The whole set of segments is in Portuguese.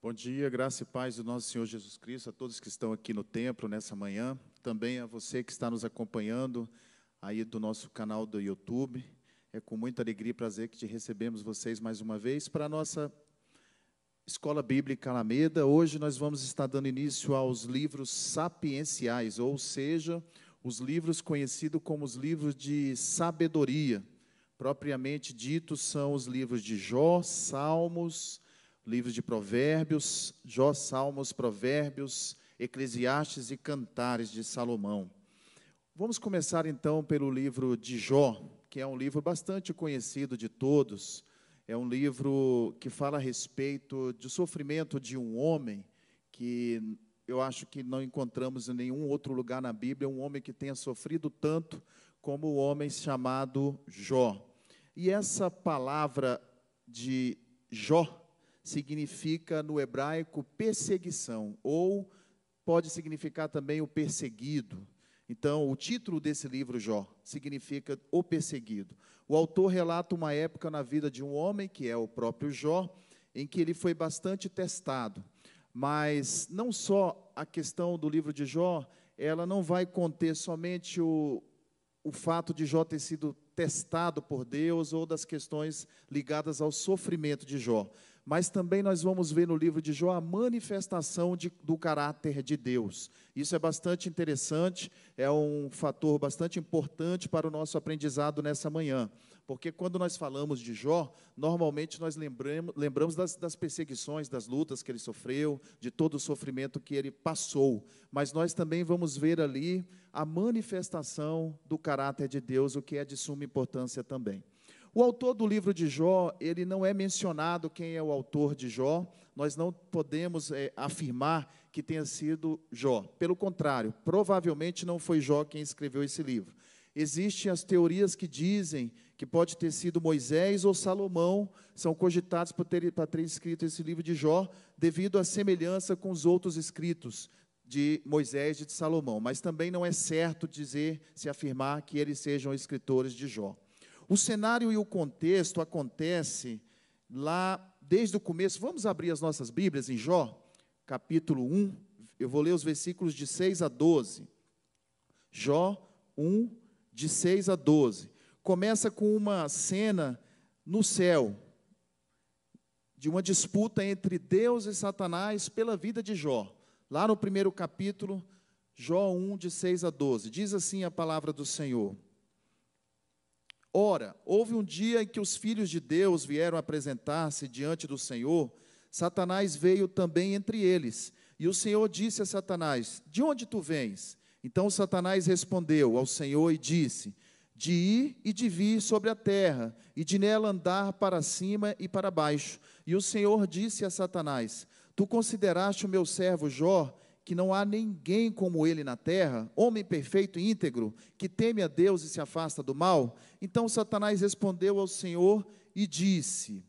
Bom dia, graça e paz do nosso Senhor Jesus Cristo, a todos que estão aqui no templo nessa manhã, também a você que está nos acompanhando aí do nosso canal do YouTube. É com muita alegria e prazer que te recebemos vocês mais uma vez para a nossa Escola Bíblica Alameda. Hoje nós vamos estar dando início aos livros sapienciais, ou seja, os livros conhecidos como os livros de sabedoria. Propriamente dito, são os livros de Jó, Salmos, livros de Provérbios, Jó, Salmos, Provérbios, Eclesiastes e Cantares de Salomão. Vamos começar então pelo livro de Jó, que é um livro bastante conhecido de todos. É um livro que fala a respeito do sofrimento de um homem que eu acho que não encontramos em nenhum outro lugar na Bíblia, um homem que tenha sofrido tanto como o homem chamado Jó. E essa palavra de Jó significa no hebraico perseguição, ou pode significar também o perseguido. Então, o título desse livro, Jó, significa o perseguido. O autor relata uma época na vida de um homem, que é o próprio Jó, em que ele foi bastante testado. Mas não só a questão do livro de Jó, ela não vai conter somente o fato de Jó ter sido testado por Deus ou das questões ligadas ao sofrimento de Jó. Mas também nós vamos ver no livro de Jó a manifestação do caráter de Deus. Isso é bastante interessante, é um fator bastante importante para o nosso aprendizado nessa manhã. Porque quando nós falamos de Jó, normalmente nós lembramos das perseguições, das lutas que ele sofreu, de todo o sofrimento que ele passou. Mas nós também vamos ver ali a manifestação do caráter de Deus, o que é de suma importância também. O autor do livro de Jó, ele não é mencionado quem é o autor de Jó, nós não podemos afirmar que tenha sido Jó. Pelo contrário, provavelmente não foi Jó quem escreveu esse livro. Existem as teorias que dizem que pode ter sido Moisés ou Salomão, são cogitados para ter escrito esse livro de Jó, devido à semelhança com os outros escritos de Moisés e de Salomão. Mas também não é certo dizer, se afirmar que eles sejam escritores de Jó. O cenário e o contexto acontece lá desde o começo. Vamos abrir as nossas Bíblias em Jó, capítulo 1. Eu vou ler os versículos de 6 a 12. Jó 1, de 6 a 12. Começa com uma cena no céu, de uma disputa entre Deus e Satanás pela vida de Jó. Lá no primeiro capítulo, Jó 1, de 6 a 12. Diz assim a palavra do Senhor. Ora, houve um dia em que os filhos de Deus vieram apresentar-se diante do Senhor. Satanás veio também entre eles. E o Senhor disse a Satanás, de onde tu vens? Então Satanás respondeu ao Senhor e disse, de ir e de vir sobre a terra, e de nela andar para cima e para baixo. E o Senhor disse a Satanás, tu consideraste o meu servo Jó, que não há ninguém como ele na terra, homem perfeito e íntegro, que teme a Deus e se afasta do mal? Então Satanás respondeu ao Senhor e disse,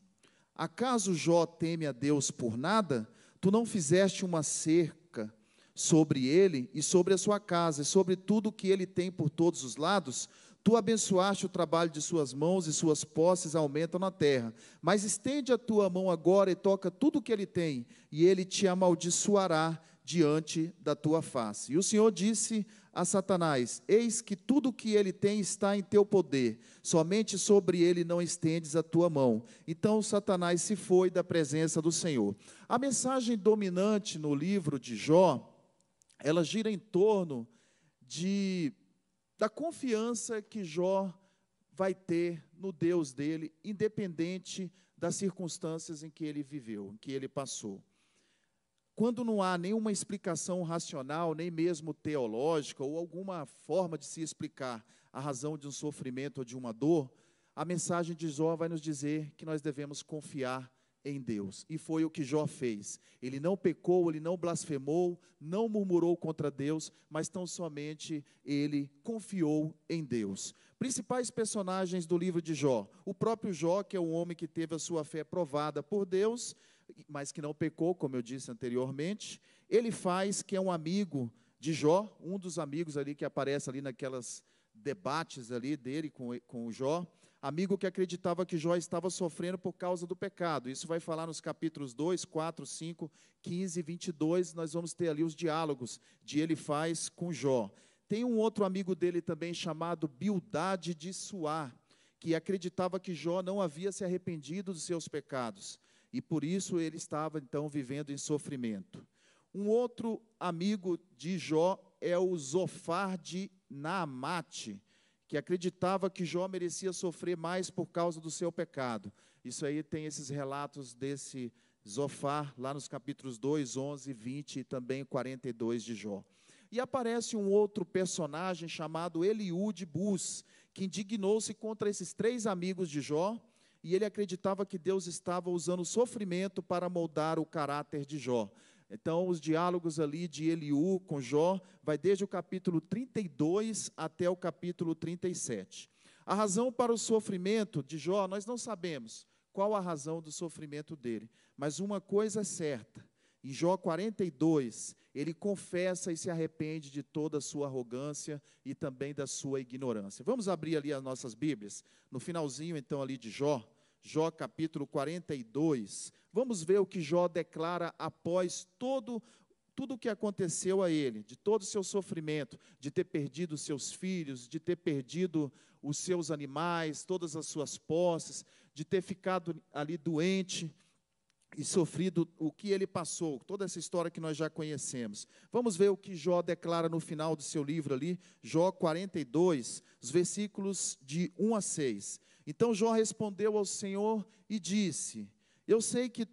acaso Jó teme a Deus por nada? Tu não fizeste uma cerca sobre ele e sobre a sua casa, e sobre tudo o que ele tem por todos os lados? Tu abençoaste o trabalho de suas mãos, e suas posses aumentam na terra. Mas estende a tua mão agora e toca tudo o que ele tem, e ele te amaldiçoará diante da tua face. E o Senhor disse a Satanás, eis que tudo o que ele tem está em teu poder, somente sobre ele não estendes a tua mão. Então Satanás se foi da presença do Senhor. A mensagem dominante no livro de Jó, ela gira em torno da confiança que Jó vai ter no Deus dele, independente das circunstâncias em que ele viveu, em que ele passou. Quando não há nenhuma explicação racional, nem mesmo teológica, ou alguma forma de se explicar a razão de um sofrimento ou de uma dor, a mensagem de Jó vai nos dizer que nós devemos confiar em Deus. E foi o que Jó fez. Ele não pecou, ele não blasfemou, não murmurou contra Deus, mas tão somente ele confiou em Deus. Principais personagens do livro de Jó. O próprio Jó, que é um homem que teve a sua fé provada por Deus, mas que não pecou, como eu disse anteriormente. Elifaz, que é um amigo de Jó, um dos amigos ali que aparece ali naquelas debates ali dele com o Jó. amigo que acreditava que Jó estava sofrendo por causa do pecado. Isso vai falar nos capítulos 2, 4, 5, 15 e 22, nós vamos ter ali os diálogos de Elifaz com Jó. Tem um outro amigo dele também chamado Bildade de Suá, que acreditava que Jó não havia se arrependido dos seus pecados, e por isso ele estava então vivendo em sofrimento. Um outro amigo de Jó é o Zofar de Naamate, que acreditava que Jó merecia sofrer mais por causa do seu pecado. Isso aí tem esses relatos desse Zofar, lá nos capítulos 2, 11, 20 e também 42 de Jó. E aparece um outro personagem chamado Eliú de Bus, que indignou-se contra esses 3 amigos de Jó, e ele acreditava que Deus estava usando o sofrimento para moldar o caráter de Jó. Então, os diálogos ali de Eliú com Jó, vai desde o capítulo 32 até o capítulo 37. A razão para o sofrimento de Jó, nós não sabemos qual a razão do sofrimento dele, mas uma coisa é certa: em Jó 42, ele confessa e se arrepende de toda a sua arrogância e também da sua ignorância. Vamos abrir ali as nossas Bíblias, no finalzinho então ali de Jó, Jó capítulo 42, vamos ver o que Jó declara após tudo o que aconteceu a ele, de todo o seu sofrimento, de ter perdido os seus filhos, de ter perdido os seus animais, todas as suas posses, de ter ficado ali doente e sofrido o que ele passou, toda essa história que nós já conhecemos. Vamos ver o que Jó declara no final do seu livro ali, Jó 42, os versículos de 1 a 6. Então Jó respondeu ao Senhor e disse: eu sei que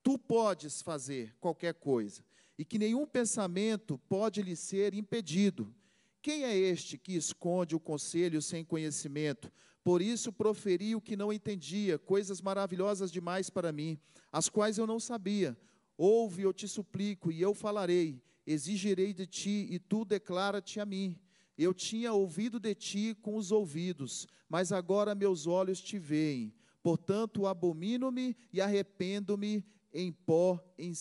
tu podes fazer qualquer coisa, e que nenhum pensamento pode lhe ser impedido. Quem é este que esconde o conselho sem conhecimento? Por isso proferi o que não entendia, coisas maravilhosas demais para mim, as quais eu não sabia. Ouve, eu te suplico, e eu falarei. Exigirei de ti, e tu declara-te a mim. Eu tinha ouvido de ti com os ouvidos, mas agora meus olhos te veem. Portanto, abomino-me e arrependo-me em pó e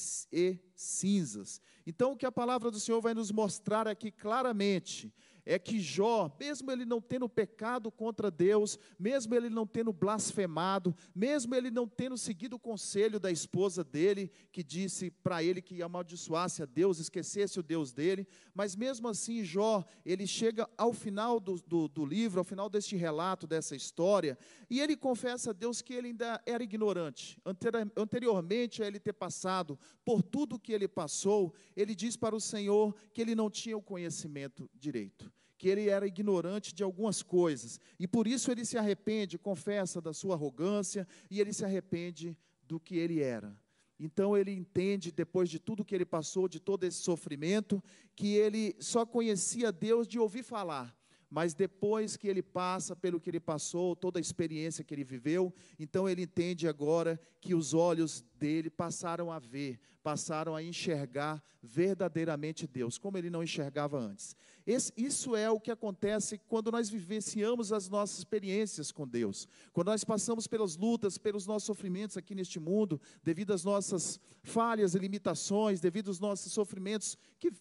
cinzas. Então, o que a palavra do Senhor vai nos mostrar aqui claramente é que Jó, mesmo ele não tendo pecado contra Deus, mesmo ele não tendo blasfemado, mesmo ele não tendo seguido o conselho da esposa dele, que disse para ele que amaldiçoasse a Deus, esquecesse o Deus dele, mas mesmo assim Jó, ele chega ao final do livro, ao final deste relato, dessa história, e ele confessa a Deus que ele ainda era ignorante. Anteriormente a ele ter passado por tudo que ele passou, ele diz para o Senhor que ele não tinha o conhecimento direito, que ele era ignorante de algumas coisas, e por isso ele se arrepende, confessa da sua arrogância, e ele se arrepende do que ele era. Então ele entende, depois de tudo que ele passou, de todo esse sofrimento, que ele só conhecia Deus de ouvir falar, mas depois que ele passa pelo que ele passou, toda a experiência que ele viveu, então ele entende agora que os olhos dele passaram a ver, passaram a enxergar verdadeiramente Deus, como ele não enxergava antes. Isso é o que acontece quando nós vivenciamos as nossas experiências com Deus, quando nós passamos pelas lutas, pelos nossos sofrimentos aqui neste mundo, devido às nossas falhas e limitações, devido aos nossos sofrimentos, que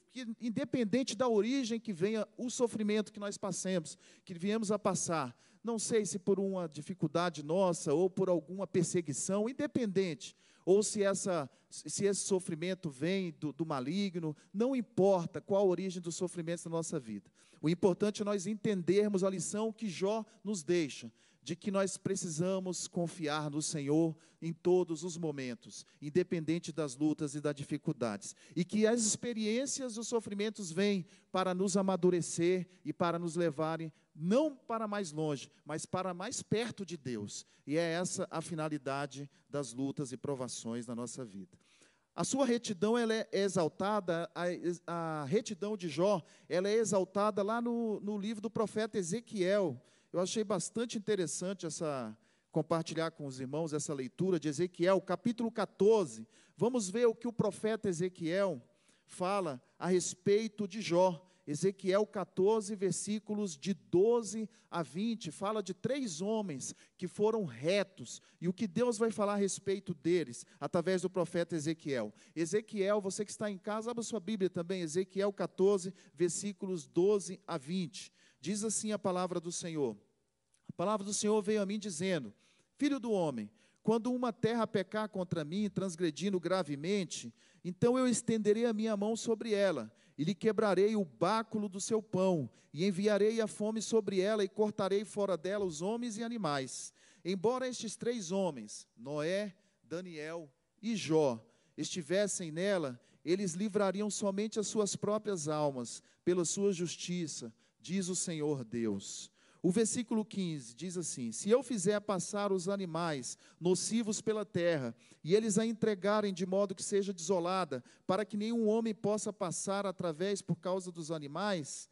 independente da origem que venha o sofrimento que nós passemos, que viemos a passar, não sei se por uma dificuldade nossa, ou por alguma perseguição, independente, ou se esse sofrimento vem do maligno, não importa qual a origem dos sofrimentos da nossa vida. O importante é nós entendermos a lição que Jó nos deixa, de que nós precisamos confiar no Senhor em todos os momentos, independente das lutas e das dificuldades, e que as experiências e os sofrimentos vêm para nos amadurecer e para nos levarem não para mais longe, mas para mais perto de Deus, e é essa a finalidade das lutas e provações na nossa vida. A sua retidão, ela é exaltada, a retidão de Jó, ela é exaltada lá no livro do profeta Ezequiel. Eu achei bastante interessante compartilhar com os irmãos essa leitura de Ezequiel, capítulo 14. Vamos ver o que o profeta Ezequiel fala a respeito de Jó. Ezequiel 14, versículos de 12 a 20, fala de 3 homens que foram retos, e o que Deus vai falar a respeito deles, através do profeta Ezequiel. Ezequiel, você que está em casa, abra sua Bíblia também, Ezequiel 14, versículos 12 a 20. Diz assim a palavra do Senhor: a palavra do Senhor veio a mim dizendo: filho do homem, quando uma terra pecar contra mim, transgredindo gravemente, então eu estenderei a minha mão sobre ela, e lhe quebrarei o báculo do seu pão, e enviarei a fome sobre ela, e cortarei fora dela os homens e animais. Embora estes 3 homens, Noé, Daniel e Jó, estivessem nela, eles livrariam somente as suas próprias almas, pela sua justiça, diz o Senhor Deus. O versículo 15 diz assim: se eu fizer passar os animais nocivos pela terra, e eles a entregarem de modo que seja desolada, para que nenhum homem possa passar através por causa dos animais,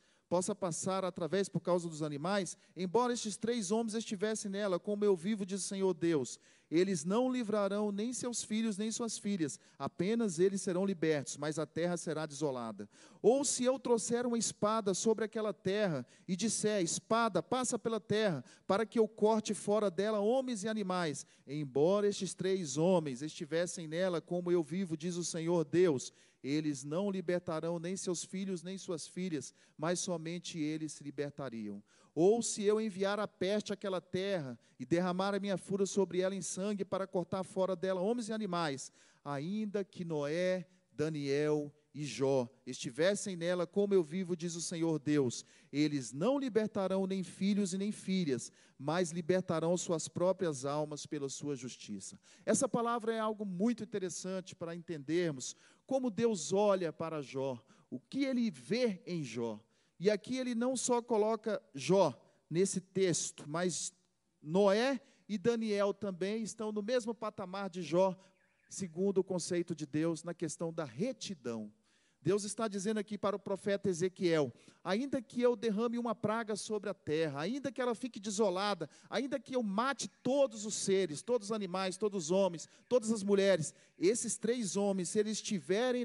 embora estes 3 homens estivessem nela, como eu vivo, diz o Senhor Deus, eles não livrarão nem seus filhos, nem suas filhas, apenas eles serão libertos, mas a terra será desolada. Ou se eu trouxer uma espada sobre aquela terra, e disser: espada, passa pela terra, para que eu corte fora dela homens e animais, embora estes 3 homens estivessem nela, como eu vivo, diz o Senhor Deus, eles não libertarão nem seus filhos, nem suas filhas, mas somente eles se libertariam. Ou se eu enviar a peste àquela terra, e derramar a minha fúria sobre ela em sangue, para cortar fora dela homens e animais, ainda que Noé, Daniel e Jó estivessem nela, como eu vivo, diz o Senhor Deus, eles não libertarão nem filhos e nem filhas, mas libertarão suas próprias almas pela sua justiça. Essa palavra é algo muito interessante para entendermos como Deus olha para Jó, o que ele vê em Jó. E aqui ele não só coloca Jó nesse texto, mas Noé e Daniel também estão no mesmo patamar de Jó, segundo o conceito de Deus, na questão da retidão. Deus está dizendo aqui para o profeta Ezequiel: ainda que eu derrame uma praga sobre a terra, ainda que ela fique desolada, ainda que eu mate todos os seres, todos os animais, todos os homens, todas as mulheres, esses 3 homens, se eles estivessem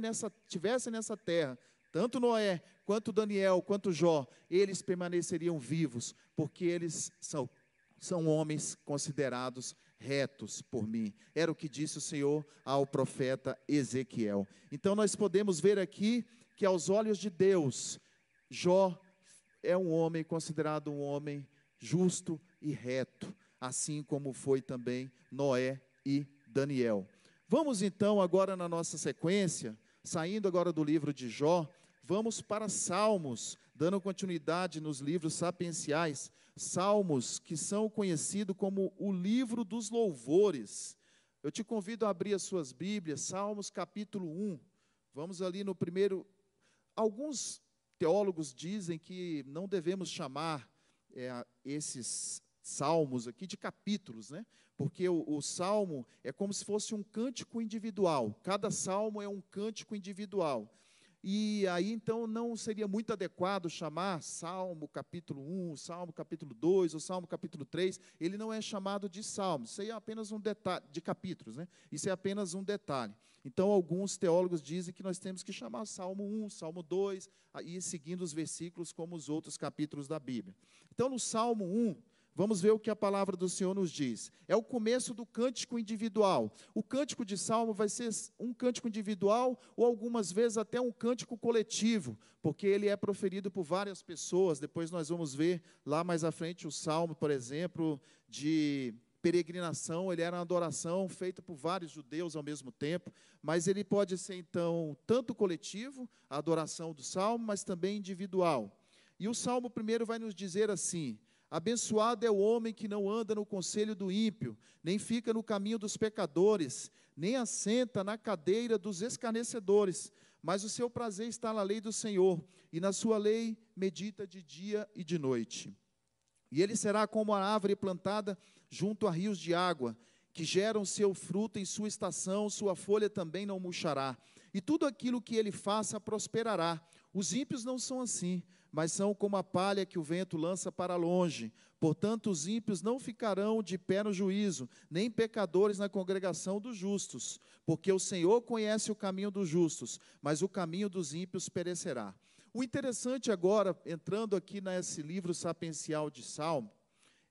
nessa terra, tanto Noé, quanto Daniel, quanto Jó, eles permaneceriam vivos, porque eles são homens considerados retos por mim. Era o que disse o Senhor ao profeta Ezequiel. Então nós podemos ver aqui que aos olhos de Deus, Jó é um homem considerado um homem justo e reto, assim como foi também Noé e Daniel. Vamos então agora na nossa sequência, saindo agora do livro de Jó, vamos para Salmos, dando continuidade nos livros sapienciais, Salmos que são conhecidos como o livro dos louvores. Eu te convido a abrir as suas Bíblias, Salmos capítulo 1, vamos ali no primeiro. Alguns teólogos dizem que não devemos chamar esses salmos aqui de capítulos, né? Porque o salmo é como se fosse um cântico individual, cada salmo é um cântico individual. E aí, então, não seria muito adequado chamar Salmo capítulo 1, Salmo capítulo 2, ou Salmo capítulo 3, ele não é chamado de Salmo, isso aí é apenas um detalhe, de capítulos, né? Isso é apenas um detalhe. Então, alguns teólogos dizem que nós temos que chamar Salmo 1, Salmo 2, e seguindo os versículos como os outros capítulos da Bíblia. Então, no Salmo 1, vamos ver o que a palavra do Senhor nos diz. É o começo do cântico individual. O cântico de salmo vai ser um cântico individual ou algumas vezes até um cântico coletivo, porque ele é proferido por várias pessoas. Depois nós vamos ver lá mais à frente o salmo, por exemplo, de peregrinação. Ele era uma adoração feita por vários judeus ao mesmo tempo, mas ele pode ser então tanto coletivo, a adoração do salmo, mas também individual. E o salmo primeiro vai nos dizer assim: abençoado é o homem que não anda no conselho do ímpio, nem fica no caminho dos pecadores, nem assenta na cadeira dos escarnecedores, mas o seu prazer está na lei do Senhor, e na sua lei medita de dia e de noite. E ele será como a árvore plantada junto a rios de água, que geram seu fruto em sua estação, sua folha também não murchará, e tudo aquilo que ele faça prosperará. Os ímpios não são assim, mas são como a palha que o vento lança para longe. Portanto, os ímpios não ficarão de pé no juízo, nem pecadores na congregação dos justos, porque o Senhor conhece o caminho dos justos, mas o caminho dos ímpios perecerá. O interessante agora, entrando aqui nesse livro sapiencial de Salmo,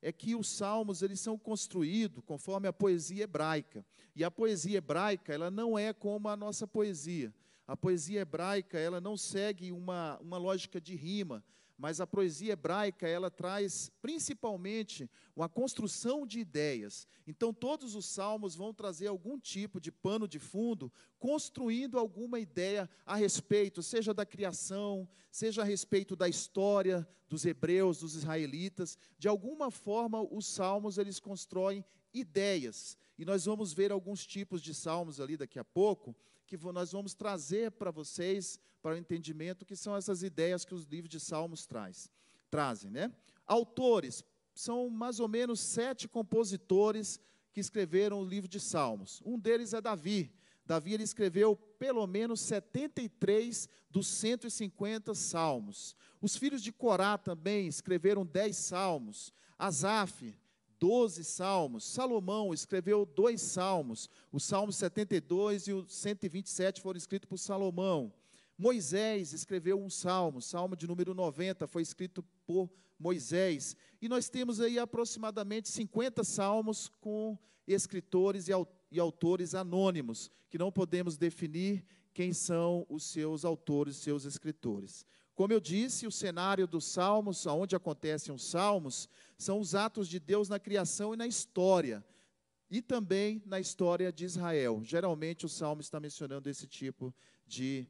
é que os salmos eles são construídos conforme a poesia hebraica. E a poesia hebraica ela não é como a nossa poesia. A poesia hebraica ela não segue uma lógica de rima, mas a poesia hebraica, ela traz principalmente uma construção de ideias. Então, todos os salmos vão trazer algum tipo de pano de fundo, construindo alguma ideia a respeito, seja da criação, seja a respeito da história dos hebreus, dos israelitas. De alguma forma, os salmos, eles constroem ideias. E nós vamos ver alguns tipos de salmos ali daqui a pouco, que nós vamos trazer para vocês, para o entendimento, que são essas ideias que os livros de salmos trazem, né? Autores, são mais ou menos 7 compositores que escreveram o livro de salmos. Um deles é Davi. Davi, ele escreveu pelo menos 73 dos 150 salmos. Os filhos de Corá também escreveram 10 salmos. Asaf, 12 salmos. Salomão escreveu 2 salmos. O Salmo 72 e o 127 foram escritos por Salomão. Moisés escreveu um salmo, salmo de número 90, foi escrito por Moisés. E nós temos aí aproximadamente 50 salmos com escritores e autores anônimos, que não podemos definir quem são os seus autores, seus escritores. Como eu disse, o cenário dos salmos, onde acontecem os salmos, são os atos de Deus na criação e na história, e também na história de Israel. Geralmente o salmo está mencionando esse tipo de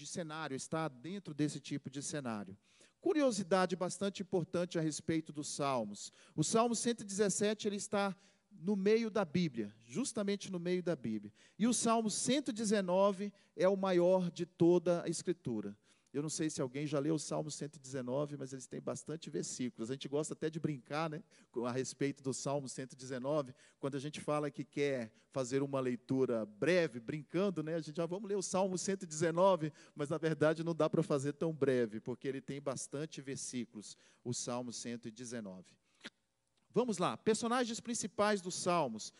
cenário, está dentro desse tipo de cenário. Curiosidade bastante importante a respeito dos salmos. O Salmo 117, ele está no meio da Bíblia, justamente no meio da Bíblia. E o Salmo 119 é o maior de toda a Escritura. Eu não sei se alguém já leu o Salmo 119, mas eles têm bastante versículos. A gente gosta até de brincar, né, a respeito do Salmo 119, quando a gente fala que quer fazer uma leitura breve, brincando, né, a gente já vamos ler o Salmo 119, mas na verdade não dá para fazer tão breve, porque ele tem bastante versículos, o Salmo 119. Vamos lá, personagens principais dos Salmos.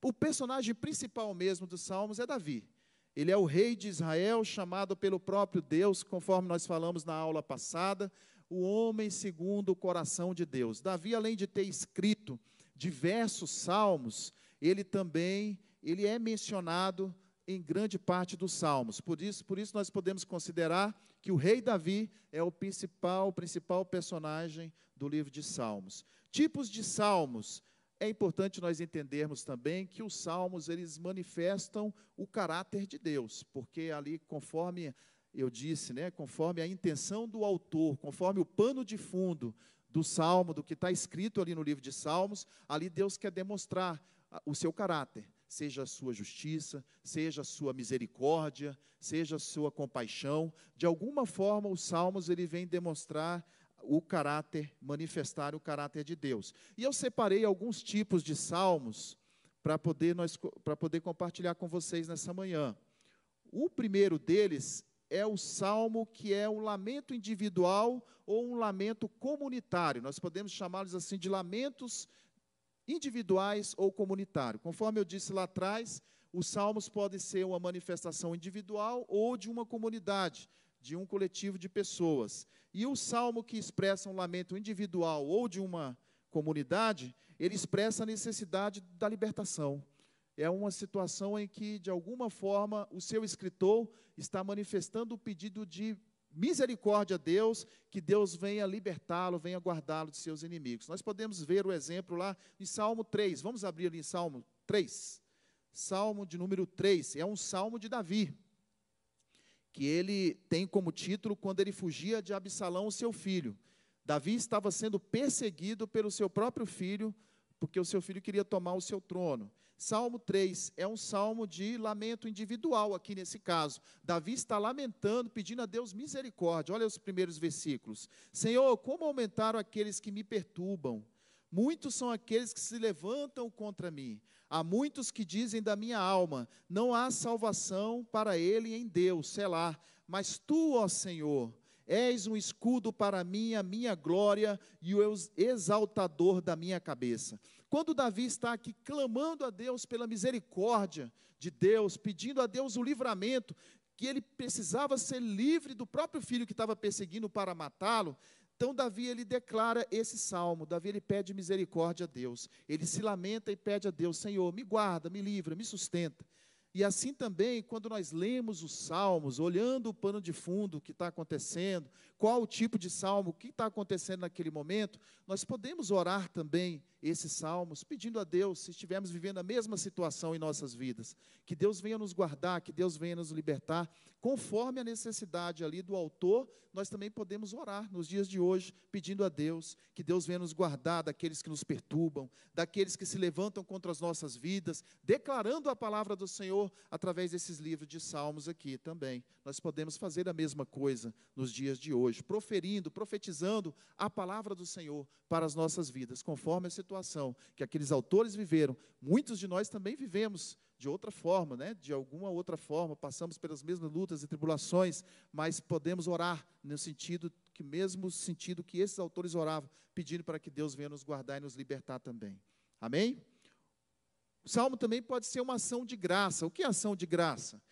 O personagem principal mesmo dos Salmos é Davi. Ele é o rei de Israel, chamado pelo próprio Deus, conforme nós falamos na aula passada, o homem segundo o coração de Deus. Davi, além de ter escrito diversos salmos, ele é mencionado em grande parte dos salmos. Por isso nós podemos considerar que o rei Davi é o principal personagem do livro de Salmos. Tipos de salmos. É importante nós entendermos também que os salmos, eles manifestam o caráter de Deus, porque ali, conforme eu disse, né, conforme a intenção do autor, conforme o pano de fundo do salmo, do que está escrito ali no livro de Salmos, ali Deus quer demonstrar o seu caráter, seja a sua justiça, seja a sua misericórdia, seja a sua compaixão. De alguma forma, os salmos, ele vem demonstrar o caráter, manifestar o caráter de Deus. E eu separei alguns tipos de salmos para poder compartilhar com vocês nessa manhã. O primeiro deles é o salmo que é um lamento individual ou um lamento comunitário. Nós podemos chamá-los assim de lamentos individuais ou comunitários. Conforme eu disse lá atrás, os salmos podem ser uma manifestação individual ou de uma comunidade, de um coletivo de pessoas. E o salmo que expressa um lamento individual ou de uma comunidade, ele expressa a necessidade da libertação. É uma situação em que, de alguma forma, o seu escritor está manifestando o pedido de misericórdia a Deus, que Deus venha libertá-lo, venha guardá-lo de seus inimigos. Nós podemos ver o exemplo lá em Salmo 3. Vamos abrir ali em Salmo 3. Salmo de número 3, é um salmo de Davi, que ele tem como título quando ele fugia de Absalão, seu filho. Davi estava sendo perseguido pelo seu próprio filho, porque o seu filho queria tomar o seu trono. Salmo 3 é um salmo de lamento individual aqui nesse caso. Davi está lamentando, pedindo a Deus misericórdia. Olha os primeiros versículos. Senhor, como aumentaram aqueles que me perturbam? Muitos são aqueles que se levantam contra mim. Há muitos que dizem da minha alma, não há salvação para ele em Deus, Selá. Mas tu, ó Senhor, és um escudo para mim, a minha glória e o exaltador da minha cabeça. Quando Davi está aqui clamando a Deus pela misericórdia de Deus, pedindo a Deus o livramento, que ele precisava ser livre do próprio filho que estava perseguindo para matá-lo, então Davi, ele declara esse salmo. Davi, ele pede misericórdia a Deus. Ele se lamenta e pede a Deus, Senhor, me guarda, me livra, me sustenta. E assim também, quando nós lemos os salmos, olhando o pano de fundo, o que está acontecendo, qual o tipo de salmo, o que está acontecendo naquele momento, nós podemos orar também esses salmos, pedindo a Deus, se estivermos vivendo a mesma situação em nossas vidas, que Deus venha nos guardar, que Deus venha nos libertar, conforme a necessidade ali do autor, nós também podemos orar nos dias de hoje, pedindo a Deus, que Deus venha nos guardar daqueles que nos perturbam, daqueles que se levantam contra as nossas vidas, declarando a palavra do Senhor através desses livros de salmos aqui também. Nós podemos fazer a mesma coisa nos dias de hoje, profetizando a palavra do Senhor para as nossas vidas, conforme a situação que aqueles autores viveram. Muitos de nós também vivemos de outra forma, né? De alguma outra forma, passamos pelas mesmas lutas e tribulações, mas podemos orar no mesmo sentido que esses autores oravam, pedindo para que Deus venha nos guardar e nos libertar também. Amém? O salmo também pode ser uma ação de graça. O que é ação de graça?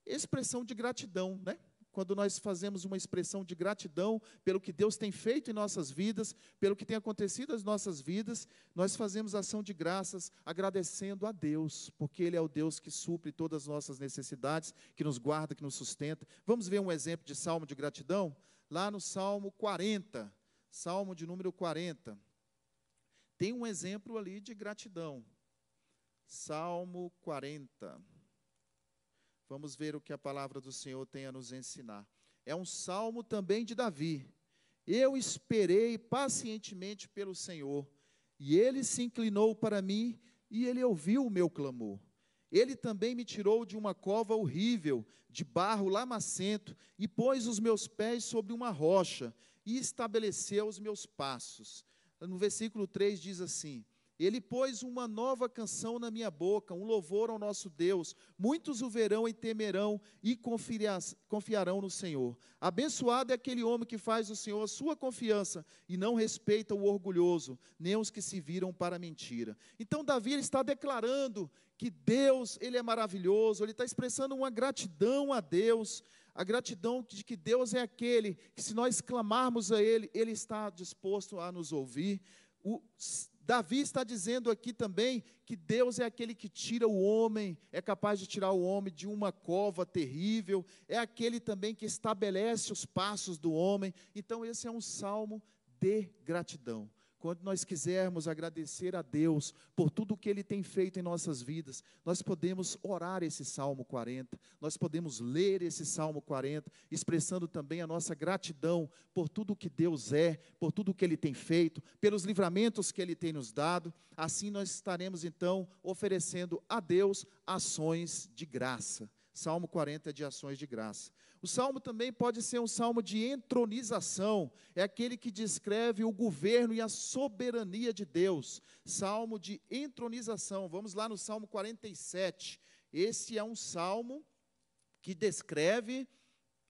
Expressão de gratidão, né? Quando nós fazemos uma expressão de gratidão pelo que Deus tem feito em nossas vidas, pelo que tem acontecido nas nossas vidas, nós fazemos ação de graças agradecendo a Deus, porque Ele é o Deus que supre todas as nossas necessidades, que nos guarda, que nos sustenta. Vamos ver um exemplo de salmo de gratidão? Lá no Salmo 40, Salmo de número 40, tem um exemplo ali de gratidão. Salmo 40. Vamos ver o que a palavra do Senhor tem a nos ensinar. É um salmo também de Davi. Eu esperei pacientemente pelo Senhor, e Ele se inclinou para mim, e Ele ouviu o meu clamor. Ele também me tirou de uma cova horrível, de barro lamacento, e pôs os meus pés sobre uma rocha, e estabeleceu os meus passos. No versículo 3 diz assim: Ele pôs uma nova canção na minha boca, um louvor ao nosso Deus. Muitos o verão e temerão e confiarão no Senhor. Abençoado é aquele homem que faz do Senhor a sua confiança e não respeita o orgulhoso, nem os que se viram para a mentira. Então Davi ele está declarando que Deus, Ele é maravilhoso, ele está expressando uma gratidão a Deus, a gratidão de que Deus é aquele que, se nós clamarmos a Ele, Ele está disposto a nos ouvir. Davi está dizendo aqui também que Deus é aquele que tira o homem, é capaz de tirar o homem de uma cova terrível, é aquele também que estabelece os passos do homem. Então esse é um salmo de gratidão. Quando nós quisermos agradecer a Deus por tudo o que Ele tem feito em nossas vidas, nós podemos orar esse Salmo 40, nós podemos ler esse Salmo 40, expressando também a nossa gratidão por tudo o que Deus é, por tudo o que Ele tem feito, pelos livramentos que Ele tem nos dado. Assim nós estaremos então oferecendo a Deus ações de graça. Salmo 40 é de ações de graça. O salmo também pode ser um salmo de entronização, é aquele que descreve o governo e a soberania de Deus. Salmo de entronização, vamos lá no Salmo 47. Esse é um salmo que descreve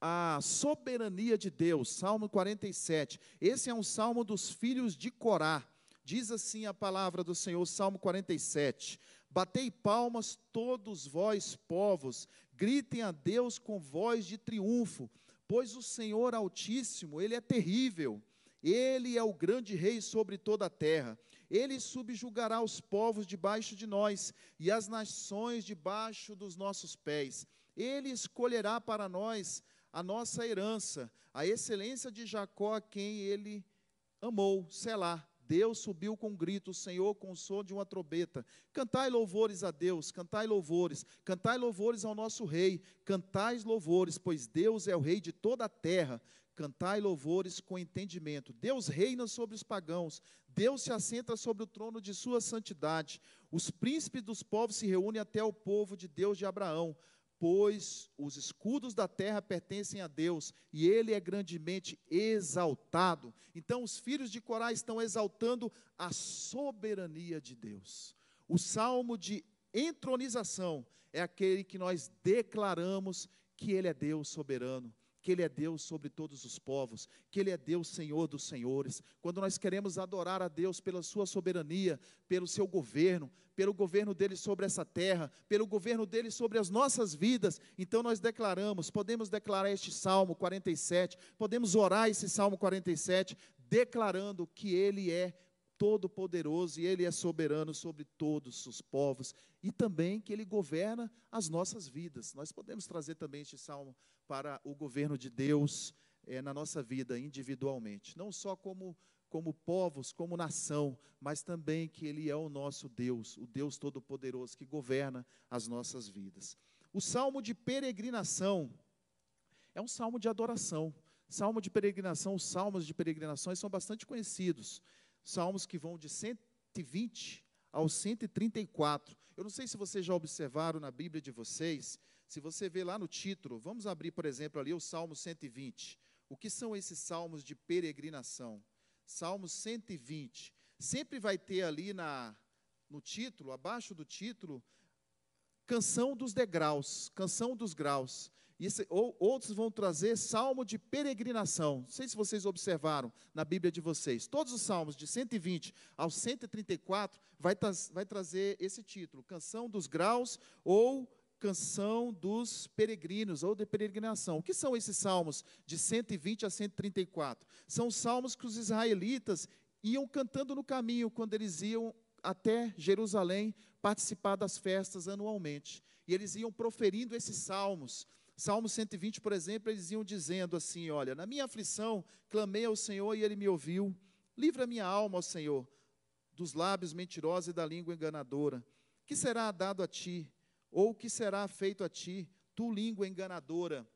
a soberania de Deus, Salmo 47. Esse é um salmo dos filhos de Corá. Diz assim a palavra do Senhor, Salmo 47. Batei palmas todos vós, povos, gritem a Deus com voz de triunfo, pois o Senhor Altíssimo, Ele é terrível, Ele é o grande Rei sobre toda a terra, Ele subjugará os povos debaixo de nós, e as nações debaixo dos nossos pés, Ele escolherá para nós a nossa herança, a excelência de Jacó, a quem Ele amou, Selá. Deus subiu com um grito, o Senhor com o som de uma trombeta. Cantai louvores a Deus, cantai louvores ao nosso Rei, cantai louvores, pois Deus é o Rei de toda a terra. Cantai louvores com entendimento. Deus reina sobre os pagãos, Deus se assenta sobre o trono de sua santidade. Os príncipes dos povos se reúnem até o povo de Deus de Abraão, pois os escudos da terra pertencem a Deus, e Ele é grandemente exaltado. Então os filhos de Corá estão exaltando a soberania de Deus. O salmo de entronização é aquele que nós declaramos que Ele é Deus soberano, que Ele é Deus sobre todos os povos, que Ele é Deus Senhor dos senhores. Quando nós queremos adorar a Deus pela sua soberania, pelo seu governo, pelo governo dEle sobre essa terra, pelo governo dEle sobre as nossas vidas, então nós podemos declarar este Salmo 47, podemos orar esse Salmo 47, declarando que Ele é todo-poderoso e Ele é soberano sobre todos os povos e também que Ele governa as nossas vidas. Nós podemos trazer também este salmo para o governo de Deus na nossa vida individualmente, não só como povos, como nação, mas também que Ele é o nosso Deus, o Deus todo-poderoso que governa as nossas vidas. O salmo de peregrinação é um salmo de adoração. Salmo de peregrinação, os salmos de peregrinações são bastante conhecidos. Salmos que vão de 120 ao 134. Eu não sei se vocês já observaram na Bíblia de vocês, se você vê lá no título, vamos abrir, por exemplo, ali o Salmo 120. O que são esses salmos de peregrinação? Salmo 120. Sempre vai ter ali no título, abaixo do título, canção dos degraus, canção dos graus. Outros vão trazer salmo de peregrinação. Não sei se vocês observaram na Bíblia de vocês. Todos os salmos de 120 ao 134 vai trazer esse título, canção dos graus ou canção dos peregrinos ou de peregrinação. O que são esses salmos de 120 a 134? São os salmos que os israelitas iam cantando no caminho quando eles iam até Jerusalém participar das festas anualmente. E eles iam proferindo esses salmos. Salmo 120, por exemplo, eles iam dizendo assim, olha, na minha aflição, clamei ao Senhor e Ele me ouviu. Livra minha alma, ó Senhor, dos lábios mentirosos e da língua enganadora. Que será dado a ti? Ou que será feito a ti, tu língua enganadora?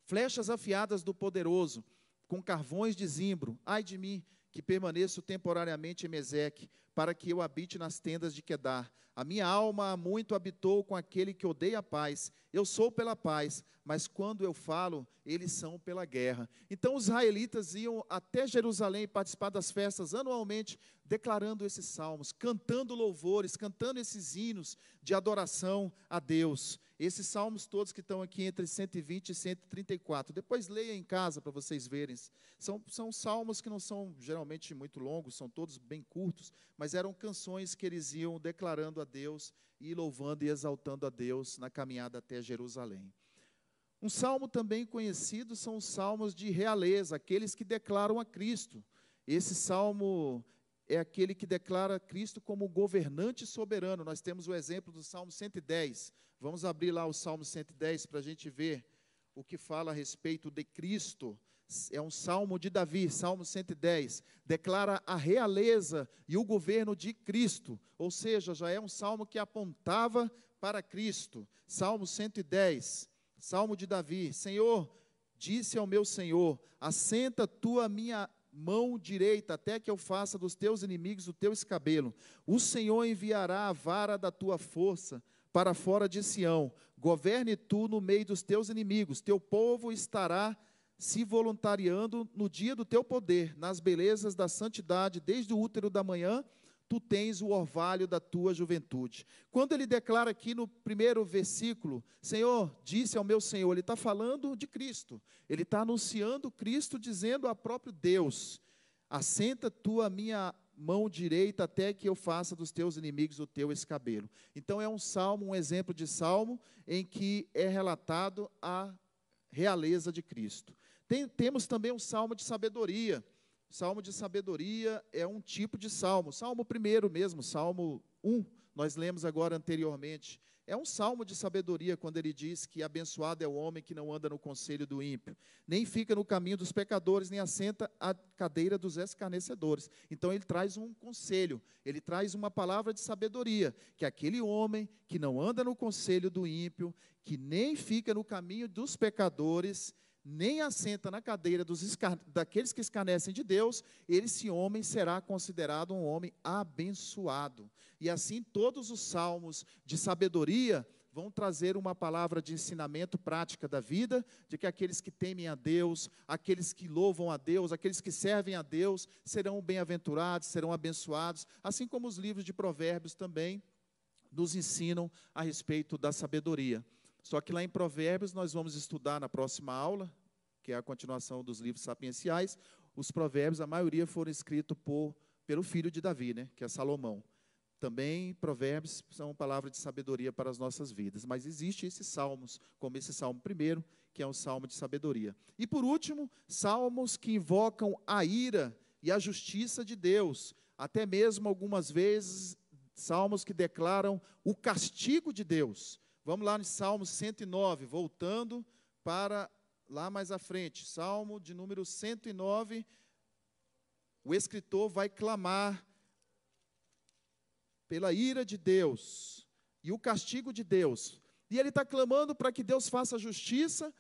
Flechas afiadas do poderoso, com carvões de zimbro, ai de mim, que permaneço temporariamente em Meseque, para que eu habite nas tendas de Quedar. A minha alma há muito habitou com aquele que odeia a paz. Eu sou pela paz, mas quando eu falo, eles são pela guerra. Então os israelitas iam até Jerusalém participar das festas anualmente, declarando esses salmos, cantando louvores, cantando esses hinos de adoração a Deus. Esses salmos todos que estão aqui entre 120 e 134. Depois leia em casa para vocês verem. São salmos que não são geralmente muito longos, são todos bem curtos, mas eram canções que eles iam declarando a Deus e louvando e exaltando a Deus na caminhada até Jerusalém. Um salmo também conhecido são os salmos de realeza, aqueles que declaram a Cristo. Esse salmo é aquele que declara Cristo como governante soberano. Nós temos o exemplo do Salmo 110. Vamos abrir lá o Salmo 110 para a gente ver o que fala a respeito de Cristo. É um salmo de Davi, Salmo 110. Declara a realeza e o governo de Cristo. Ou seja, já é um salmo que apontava para Cristo. Salmo 110, Salmo de Davi. Senhor, disse ao meu Senhor, assenta tu a minha mão direita, até que eu faça dos teus inimigos o teu escabelo. O Senhor enviará a vara da tua força para fora de Sião. Governe tu no meio dos teus inimigos. Teu povo estará se voluntariando no dia do teu poder, nas belezas da santidade, desde o útero da manhã, tu tens o orvalho da tua juventude. Quando ele declara aqui no primeiro versículo, Senhor, disse ao meu Senhor, ele está falando de Cristo, ele está anunciando Cristo, dizendo a próprio Deus, assenta tu a minha mão direita, até que eu faça dos teus inimigos o teu escabelo. Então é um salmo, um exemplo de salmo, em que é relatado a realeza de Cristo. Temos também um salmo de sabedoria. Salmo de sabedoria é um tipo de salmo. Salmo primeiro mesmo, Salmo 1, nós lemos agora anteriormente. É um salmo de sabedoria quando ele diz que abençoado é o homem que não anda no conselho do ímpio, nem fica no caminho dos pecadores, nem assenta à cadeira dos escarnecedores. Então ele traz um conselho, ele traz uma palavra de sabedoria, que aquele homem que não anda no conselho do ímpio, que nem fica no caminho dos pecadores, nem assenta na cadeira daqueles que escarnecem de Deus, esse homem será considerado um homem abençoado. E assim todos os salmos de sabedoria vão trazer uma palavra de ensinamento prática da vida, de que aqueles que temem a Deus, aqueles que louvam a Deus, aqueles que servem a Deus, serão bem-aventurados, serão abençoados, assim como os livros de Provérbios também nos ensinam a respeito da sabedoria. Só que lá em Provérbios nós vamos estudar na próxima aula, que é a continuação dos livros sapienciais. Os provérbios, a maioria foram escritos pelo filho de Davi, né, que é Salomão. Também provérbios são palavras de sabedoria para as nossas vidas. Mas existem esses salmos, como esse salmo primeiro, que é um salmo de sabedoria. E por último, salmos que invocam a ira e a justiça de Deus. até mesmo algumas vezes, salmos que declaram o castigo de Deus. Vamos lá no Salmo 109, voltando para lá mais à frente. Salmo de número 109, o escritor vai clamar pela ira de Deus e o castigo de Deus. E ele está clamando para que Deus faça justiça,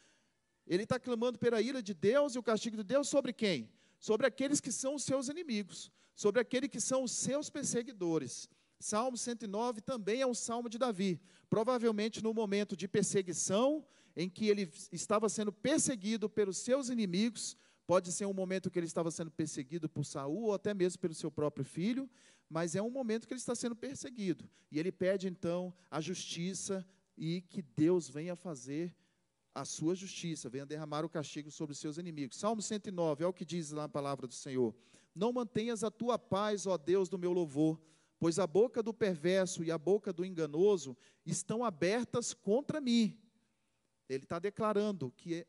ele está clamando pela ira de Deus e o castigo de Deus sobre quem? Sobre aqueles que são os seus inimigos, sobre aqueles que são os seus perseguidores. Salmo 109 também é um salmo de Davi, provavelmente no momento de perseguição, em que ele estava sendo perseguido pelos seus inimigos, pode ser um momento que ele estava sendo perseguido por Saul, ou até mesmo pelo seu próprio filho, mas é um momento que ele está sendo perseguido, e ele pede então a justiça, e que Deus venha fazer a sua justiça, venha derramar o castigo sobre os seus inimigos. Salmo 109, é o que diz lá a palavra do Senhor: não mantenhas a tua paz, ó Deus do meu louvor, pois a boca do perverso e a boca do enganoso estão abertas contra mim. Ele está declarando que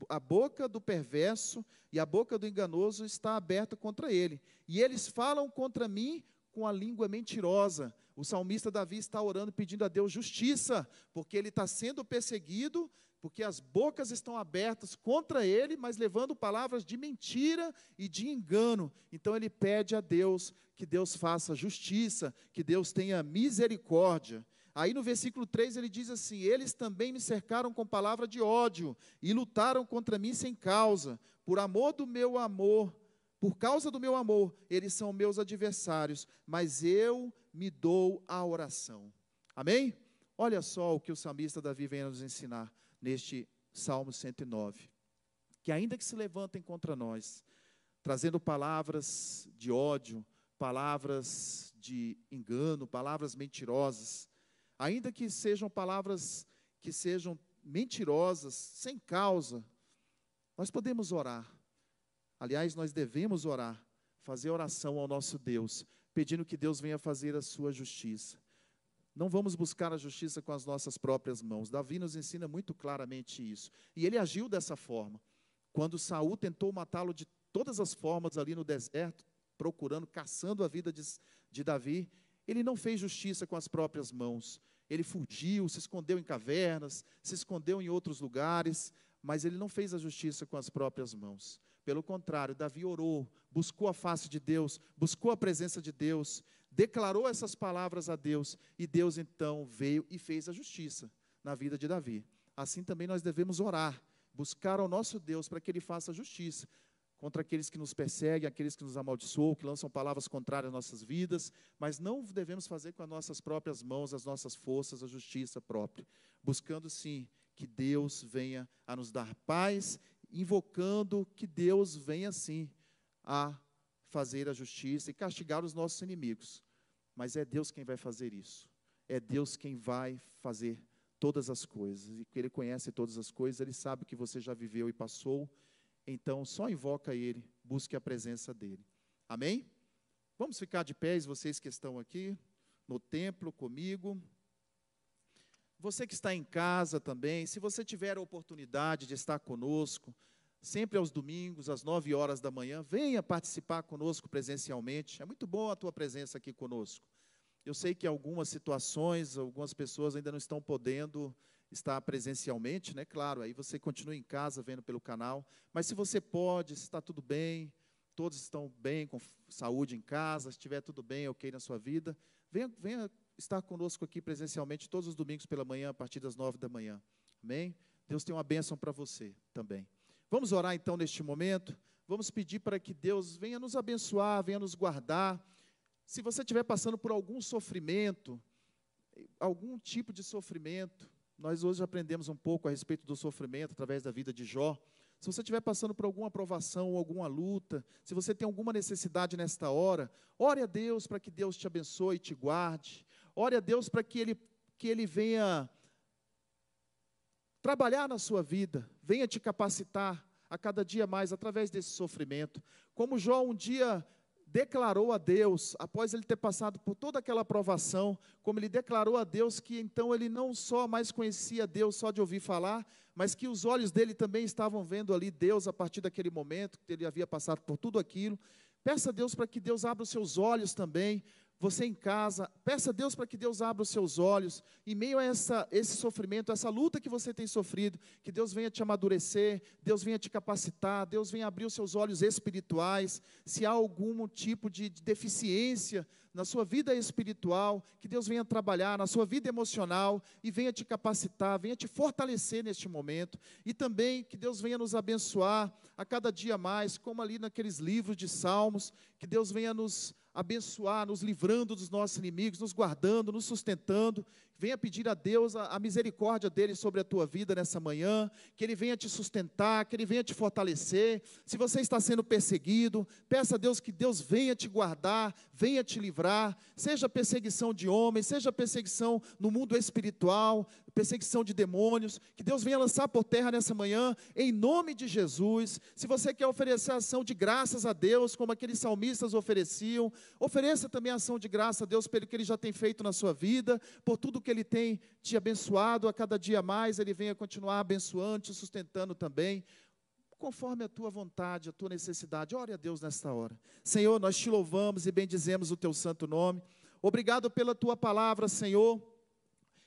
a boca do perverso e a boca do enganoso está aberta contra ele. E eles falam contra mim com a língua mentirosa. O salmista Davi está orando, pedindo a Deus justiça, porque ele está sendo perseguido, porque as bocas estão abertas contra ele, mas levando palavras de mentira e de engano. Então ele pede a Deus que Deus faça justiça, que Deus tenha misericórdia. Aí no versículo 3 ele diz assim: eles também me cercaram com palavra de ódio e lutaram contra mim sem causa. Por causa do meu amor, eles são meus adversários, mas eu me dou a oração. Amém? Olha só o que o salmista Davi vem nos ensinar neste Salmo 109. Que ainda que se levantem contra nós, trazendo palavras de ódio, palavras de engano, palavras mentirosas, ainda que sejam palavras que sejam mentirosas, sem causa, nós podemos orar. Aliás, nós devemos orar, fazer oração ao nosso Deus, pedindo que Deus venha fazer a sua justiça. Não vamos buscar a justiça com as nossas próprias mãos. Davi nos ensina muito claramente isso. E ele agiu dessa forma. Quando Saul tentou matá-lo de todas as formas ali no deserto, procurando, caçando a vida de Davi, ele não fez justiça com as próprias mãos. Ele fugiu, se escondeu em cavernas, se escondeu em outros lugares, mas ele não fez a justiça com as próprias mãos. Pelo contrário, Davi orou, buscou a face de Deus, buscou a presença de Deus, declarou essas palavras a Deus, e Deus então veio e fez a justiça na vida de Davi. Assim também nós devemos orar, buscar ao nosso Deus para que Ele faça justiça contra aqueles que nos perseguem, aqueles que nos amaldiçoam, que lançam palavras contrárias às nossas vidas, mas não devemos fazer com as nossas próprias mãos, as nossas forças, a justiça própria, buscando sim que Deus venha a nos dar paz, invocando que Deus venha sim a fazer a justiça e castigar os nossos inimigos. Mas é Deus quem vai fazer isso. É Deus quem vai fazer todas as coisas. E que Ele conhece todas as coisas, Ele sabe o que você já viveu e passou. Então, só invoca Ele, busque a presença dEle. Amém? Vamos ficar de pés, vocês que estão aqui no templo comigo. Você que está em casa também, se você tiver a oportunidade de estar conosco, sempre aos domingos, às 9 horas da manhã, venha participar conosco presencialmente. É muito bom a tua presença aqui conosco. Eu sei que algumas situações, algumas pessoas ainda não estão podendo estar presencialmente, né? Claro, aí você continua em casa vendo pelo canal, mas se você pode, se está tudo bem, todos estão bem, com saúde em casa, se estiver tudo bem, ok na sua vida, venha estar conosco aqui presencialmente todos os domingos pela manhã, a partir das 9 da manhã. Amém? Deus tem uma bênção para você também. Vamos orar então neste momento, vamos pedir para que Deus venha nos abençoar, venha nos guardar. Se você estiver passando por algum sofrimento, algum tipo de sofrimento, nós hoje aprendemos um pouco a respeito do sofrimento através da vida de Jó. Se você estiver passando por alguma provação ou alguma luta, se você tem alguma necessidade nesta hora, ore a Deus para que Deus te abençoe e te guarde. Ore a Deus para que Ele venha trabalhar na sua vida, venha te capacitar a cada dia mais através desse sofrimento. Como Jó um dia declarou a Deus, após ele ter passado por toda aquela provação, como ele declarou a Deus que então ele não só mais conhecia Deus só de ouvir falar, mas que os olhos dele também estavam vendo ali Deus a partir daquele momento, que ele havia passado por tudo aquilo. Peça a Deus para que Deus abra os seus olhos também. Você em casa, peça a Deus para que Deus abra os seus olhos, em meio a esse sofrimento, essa luta que você tem sofrido, que Deus venha te amadurecer, Deus venha te capacitar, Deus venha abrir os seus olhos espirituais. Se há algum tipo de deficiência na sua vida espiritual, que Deus venha trabalhar na sua vida emocional e venha te capacitar, venha te fortalecer neste momento. E também que Deus venha nos abençoar a cada dia mais, como ali naqueles livros de Salmos, que Deus venha nos abençoar, nos livrando dos nossos inimigos, nos guardando, nos sustentando. Venha pedir a Deus a misericórdia dEle sobre a tua vida nessa manhã, que Ele venha te sustentar, que Ele venha te fortalecer. Se você está sendo perseguido, peça a Deus que Deus venha te guardar, venha te livrar, seja perseguição de homens, seja perseguição no mundo espiritual, perseguição de demônios, que Deus venha lançar por terra nessa manhã, em nome de Jesus. Se você quer oferecer ação de graças a Deus, como aqueles salmistas ofereciam, ofereça também ação de graça a Deus pelo que Ele já tem feito na sua vida, por tudo que Ele tem te abençoado, a cada dia mais Ele venha continuar abençoando, te sustentando também, conforme a tua vontade, a tua necessidade. Ore a Deus nesta hora. Senhor, nós te louvamos e bendizemos o teu santo nome. Obrigado pela tua palavra, Senhor,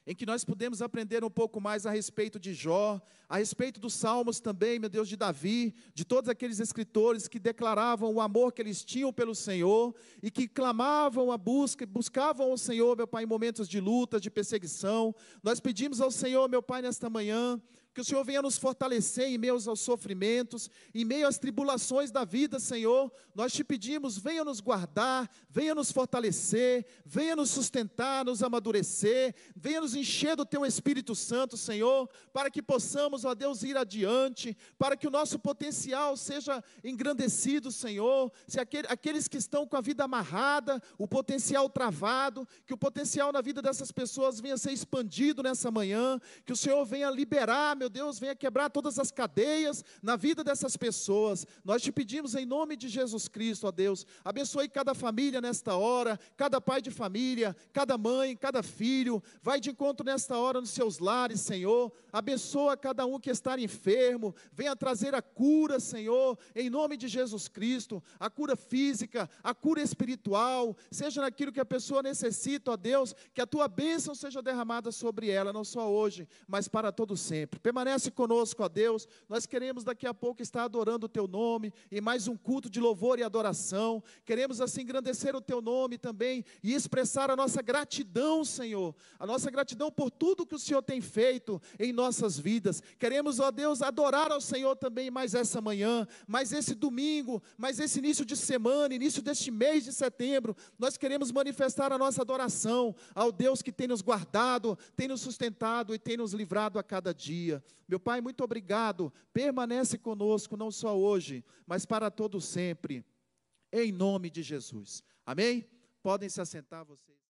em que nós podemos aprender um pouco mais a respeito de Jó, a respeito dos Salmos também, meu Deus, de Davi, de todos aqueles escritores que declaravam o amor que eles tinham pelo Senhor e que clamavam a busca, buscavam o Senhor, meu Pai, em momentos de luta, de perseguição. Nós pedimos ao Senhor, meu Pai, nesta manhã, que o Senhor venha nos fortalecer em meio aos sofrimentos, em meio às tribulações da vida, Senhor. Nós te pedimos, venha nos guardar, venha nos fortalecer, venha nos sustentar, nos amadurecer, venha nos encher do Teu Espírito Santo, Senhor, para que possamos, ó Deus, ir adiante, para que o nosso potencial seja engrandecido, Senhor. Se aqueles que estão com a vida amarrada, o potencial travado, que o potencial na vida dessas pessoas venha ser expandido nessa manhã, que o Senhor venha liberar, meu Deus, venha quebrar todas as cadeias na vida dessas pessoas. Nós te pedimos em nome de Jesus Cristo, ó Deus, abençoe cada família nesta hora, cada pai de família, cada mãe, cada filho, vai de encontro nesta hora nos seus lares, Senhor, abençoa cada um que está enfermo, venha trazer a cura, Senhor, em nome de Jesus Cristo, a cura física, a cura espiritual, seja naquilo que a pessoa necessita, ó Deus, que a tua bênção seja derramada sobre ela, não só hoje, mas para todo sempre. Permanece conosco, ó Deus. Nós queremos daqui a pouco estar adorando o Teu nome, em mais um culto de louvor e adoração. Queremos assim engrandecer o Teu nome também e expressar a nossa gratidão, Senhor, a nossa gratidão por tudo que o Senhor tem feito em nossas vidas. Queremos, ó Deus, adorar ao Senhor também mais essa manhã, mais esse domingo, mais esse início de semana, início deste mês de setembro. Nós queremos manifestar a nossa adoração ao Deus que tem nos guardado, tem nos sustentado e tem nos livrado a cada dia. Meu Pai, muito obrigado, permanece conosco, não só hoje, mas para todo sempre, em nome de Jesus. Amém? Podem se assentar vocês.